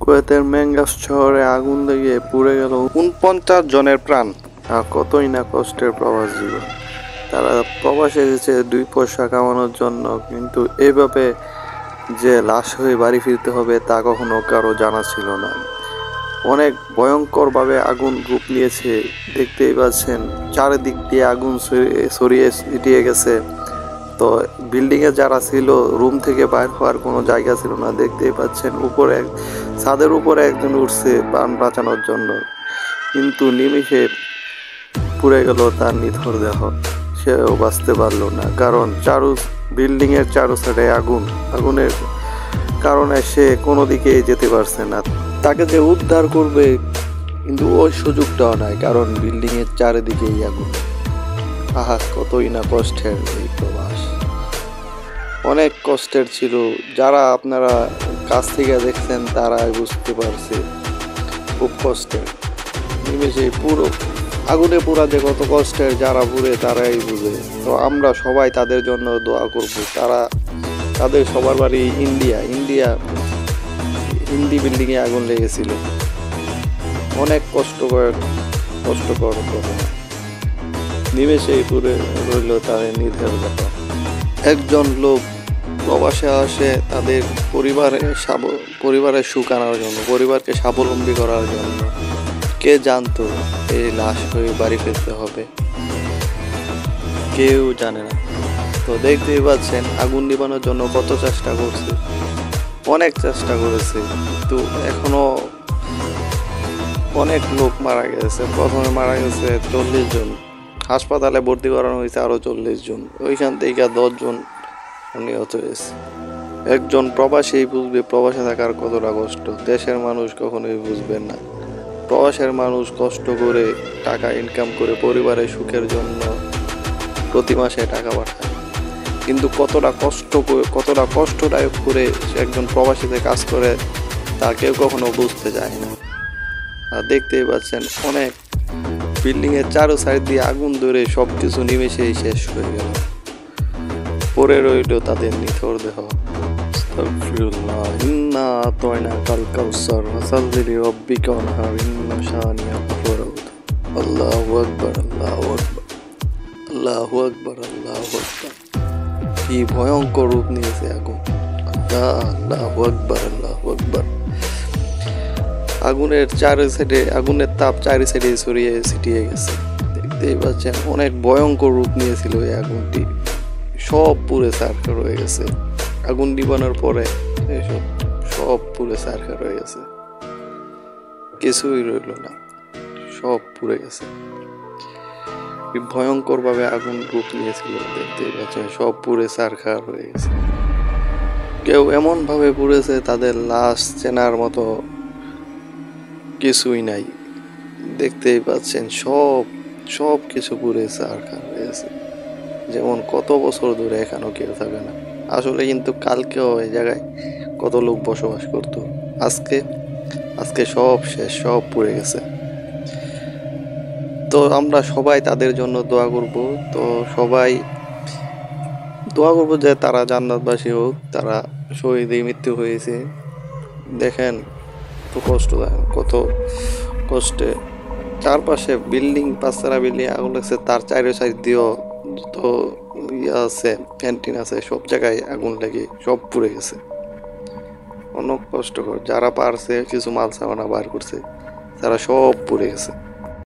কুয়েতের মেঙ্গাস শহরে আগুন লেগে পুড়ে গেল ৪৯ জনের প্রাণ। আর কতই না কষ্টের প্রবাস জীবন। তারা প্রবাসে এসেছে ২ পয়সা কামানোর জন্য, কিন্তু এইভাবে যে লাশ হয়ে বাড়ি ফিরতে হবে তা কখনো কারো জানা ছিল না। অনেক ভয়ঙ্করভাবে আগুন রূপ নিয়েছে, দেখতেই পাচ্ছেন চারিদিক দিয়ে আগুন ছড়িয়ে ছিটিয়ে গেছে। তো বিল্ডিংয়ে যারা ছিল রুম থেকে বাইর হওয়ার কোনো জায়গা ছিল না। দেখতেই পাচ্ছেন উপরে ছাদের উপরে একজন উঠছে প্রাণ বাঁচানোর জন্য, কিন্তু নিমিষে পুড়ে গেল তার নিথর দেহ। সেও বাঁচতে পারলো না, কারণ বিল্ডিংয়ের চারো সাইডে আগুনের কারণে সে কোনো দিকেই যেতে পারছে না। তাকে যে উদ্ধার করবে কিন্তু ওই সুযোগটাও নাই, কারণ বিল্ডিংয়ের চারিদিকেই আগুন। আহা, কতই না কষ্টের এই প্রবাস। অনেক কষ্টের ছিল। যারা আপনারা কাছ থেকে দেখছেন তারাই বুঝতে পারছে খুব কষ্টের। নিমেষে পুরো আগুনে পোড়া যে কত কষ্টের, যারা পুড়ে তারাই বুঝে। তো আমরা সবাই তাদের জন্য দোয়া করব। তাদের সবার বাড়ি হিন্দি বিল্ডিংয়ে আগুন লেগেছিল। অনেক কষ্টকর ঘটনা। নিমেষেই পুড়ে রইল তাদের নিধের ব্যাপার। একজন লোক প্রবাসে আসে তাদের পরিবারের সুখ আনার জন্য, পরিবারকে স্বাবলম্বী করার জন্য। কে জানতো এই লাশ হয়ে বাড়ি ফিরতে হবে? কেউ জানে না। তো দেখতেই পাচ্ছেন আগুন নিবানোর জন্য কত চেষ্টা করছে, অনেক চেষ্টা করেছে, কিন্তু এখনো অনেক লোক মারা গেছে। প্রথমে মারা গেছে 40 জন, হাসপাতালে ভর্তি করানো হয়েছে আরো 40 জন, ওইখান থেকে 10 জন নিহত হয়েছে। একজন প্রবাসী বুঝবে প্রবাসে থাকার কতটা কষ্ট। দেশের মানুষ কখনোই বুঝবেন না। প্রবাসের মানুষ কষ্ট করে টাকা ইনকাম করে পরিবারের সুখের জন্য প্রতি মাসে টাকা পাঠায়, কিন্তু কতটা কষ্টদায়ক করে একজন প্রবাসীতে কাজ করে তা কেউ কখনো বুঝতে চায় না। আর দেখতেই পাচ্ছেন অনেক বিল্ডিংয়ের চারো সাইড দিয়ে আগুন ধরে সবকিছু নিমেষেই শেষ হয়ে গেল। পড়ে রইল তাদের নিথর দেহ। আল্লাহু আকবার, আল্লাহু আকবার, আল্লাহু আকবার, আল্লাহু আকবার। কি ভয়ঙ্কর রূপ নিয়েছে আগুন। আল্লাহু আকবার, আল্লাহু আকবার। আগুনের তাপ চারি সাইডে ছড়িয়ে ছিটিয়ে গেছে। দেখতেই পাচ্ছেন অনেক ভয়ঙ্কর রূপ নিয়েছিল এই আগুনটি। সব পুড়ে ছারখার হয়ে গেছে। আগুন নিবানোর পরে এসব সব পুড়ে ছারখার হয়ে গেছে, কিছুই রইল না, সব পুড়ে গেছে। ভয়ঙ্কর ভাবে আগুন রূপ নিয়েছিল। দেখতেই পাচ্ছেন সব পুড়ে ছারখার হয়ে গেছে। কেউ এমন ভাবে পুড়েছে তাদের লাশ চেনার মতো কিছুই নাই। দেখতেই পাচ্ছেন সব কিছু পুড়ে ছারখার হয়ে গেছে। যেমন কত বছর ধরে এখানেও কেউ থাকে না। আসলে কিন্তু কালকেও এই জায়গায় কত লোক বসবাস করতো। আজকে সব শেষ, সব পুড়ে গেছে। তো আমরা সবাই তাদের জন্য দোয়া করব। তো সবাই দোয়া করব যে তারা জান্নাতবাসী হোক, তারা শহীদে মৃত্যু হয়েছে। দেখেন কত কষ্টে চারপাশে বিল্ডিং, 5 বিল্ডিং আগুন লাগছে, তার চারি সাইড দিয়েও তো আছে, ক্যান্টিন আছে, সব জায়গায় আগুন লেগে সব পুড়ে গেছে। অনেক কষ্টকর। যারা পারছে কিছু মাল সামানা বার করছে, তারা সব পুড়ে গেছে।